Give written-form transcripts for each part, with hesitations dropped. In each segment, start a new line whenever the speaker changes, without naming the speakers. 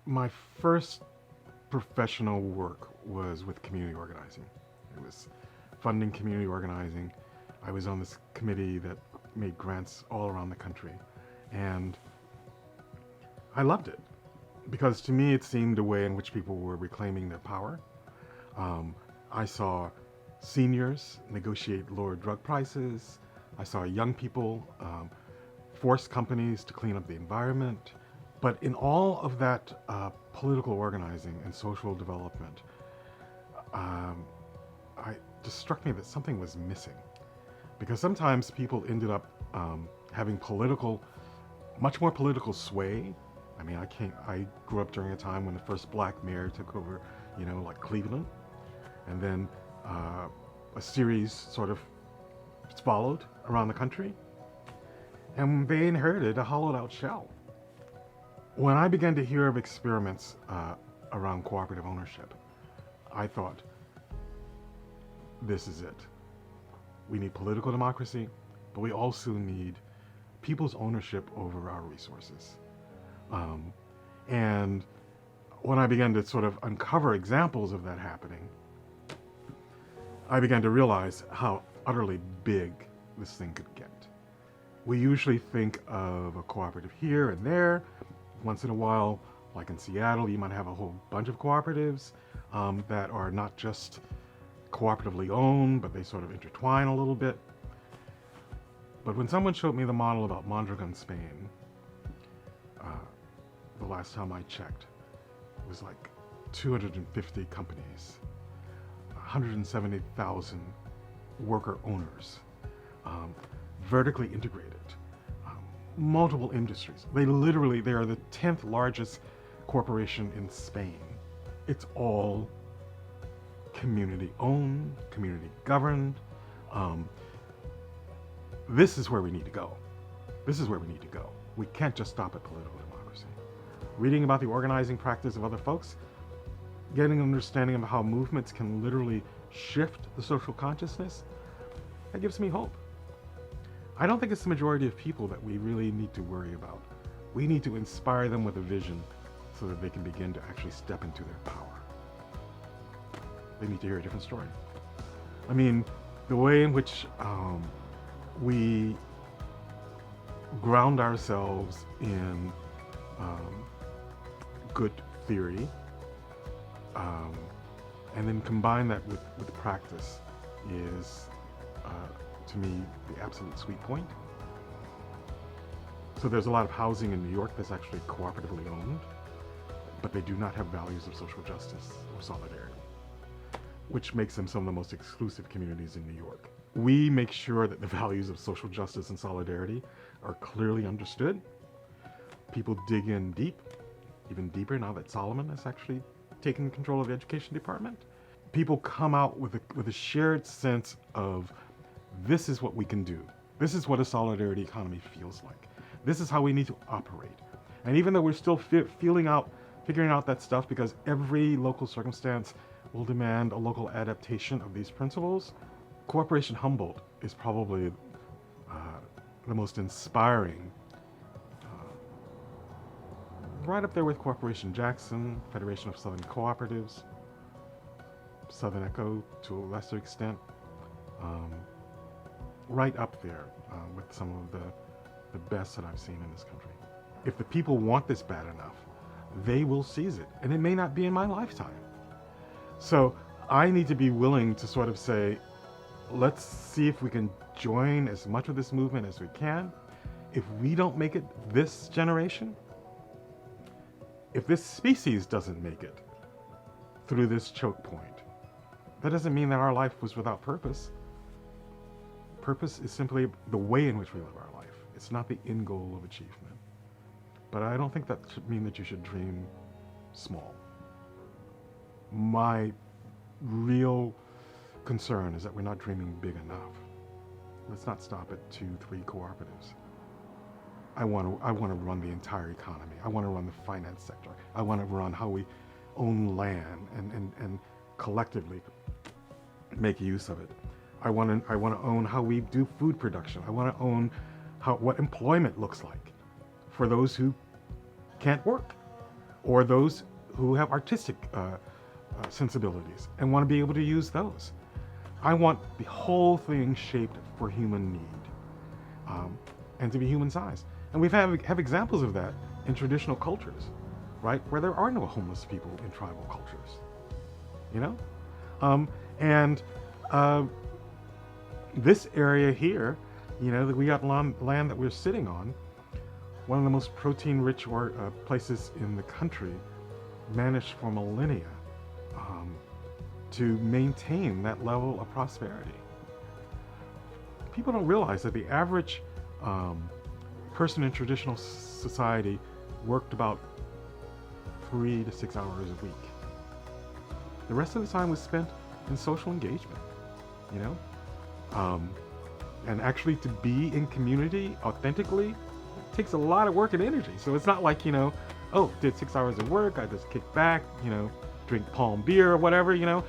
My first professional work was with community organizing. It was funding community organizing. I was on this committee that made grants all around the country. And I loved it because to me it seemed a way in which people were reclaiming their power. I saw seniors negotiate lower drug prices. I saw young people force companies to clean up the environment. But in all of that political organizing and social development, it just struck me that something was missing. Because sometimes people ended up having much more political sway. I mean, I grew up during a time when the first black mayor took over, like Cleveland, and then a series sort of followed around the country, and they inherited a hollowed-out shell. When I began to hear of experiments around cooperative ownership, I thought, this is it. We need political democracy, but we also need people's ownership over our resources. And when I began to sort of uncover examples of that happening, I began to realize how utterly big this thing could get. We usually think of a cooperative here and there. Once in a while, like in Seattle, you might have a whole bunch of cooperatives that are not just cooperatively owned, but they sort of intertwine a little bit. But when someone showed me the model about Mondragon, Spain, the last time I checked, it was like 250 companies, 170,000 worker owners, vertically integrated, multiple industries. They are the 10th largest corporation in Spain. It's all community owned, community governed. This is where we need to go. This is where we need to go. We can't just stop at political democracy. Reading about the organizing practice of other folks, getting an understanding of how movements can literally shift the social consciousness, that gives me hope. I don't think it's the majority of people that we really need to worry about. We need to inspire them with a vision so that they can begin to actually step into their power. They need to hear a different story. I mean, the way in which we ground ourselves in good theory and then combine that with practice is, to me, the absolute sweet point. So there's a lot of housing in New York that's actually cooperatively owned, but they do not have values of social justice or solidarity, which makes them some of the most exclusive communities in New York. We make sure that the values of social justice and solidarity are clearly understood. People dig in deep, even deeper now that Solomon has actually taken control of the education department. People come out with a shared sense of, this is what we can do. This is what a solidarity economy feels like. This is how we need to operate. And even though we're still figuring out that stuff, because every local circumstance will demand a local adaptation of these principles, Corporation Humboldt is probably the most inspiring, right up there with Corporation Jackson, Federation of Southern Cooperatives, Southern Echo to a lesser extent, right up there with some of the best that I've seen in this country. If the people want this bad enough, they will seize it, and it may not be in my lifetime. So I need to be willing to sort of say, let's see if we can join as much of this movement as we can. If we don't make it this generation, if this species doesn't make it through this choke point, that doesn't mean that our life was without purpose. Purpose is simply the way in which we live our life. It's not the end goal of achievement. But I don't think that should mean that you should dream small. My real concern is that we're not dreaming big enough. Let's not stop at 2, 3 cooperatives. I want to run the entire economy. I want to run the finance sector. I want to run how we own land and collectively make use of it. I want to own how we do food production. I want to own what employment looks like for those who can't work or those who have artistic sensibilities and want to be able to use those. I want the whole thing shaped for human need, and to be human sized. And we've have examples of that in traditional cultures, right, where there are no homeless people in tribal cultures. You know, and this area here, you know, that we got land that we're sitting on, one of the most protein-rich places in the country, managed for millennia to maintain that level of prosperity. People don't realize that the average person in traditional society worked about 3 to 6 hours a week. The rest of the time was spent in social engagement, you know? And actually to be in community authentically takes a lot of work and energy. So it's not like, you know, oh, did 6 hours of work, I just kick back, you know, drink palm beer or whatever, you know?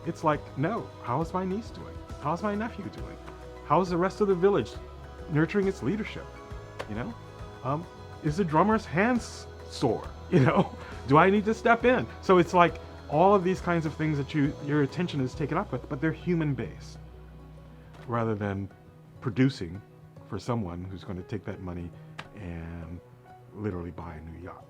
It's like, no, how's my niece doing? How's my nephew doing? How's the rest of the village nurturing its leadership? You know? Is the drummer's hands sore? You know? Do I need to step in? So it's like all of these kinds of things that your attention is taken up with, but they're human based, rather than producing for someone who's going to take that money and literally buy a new yacht.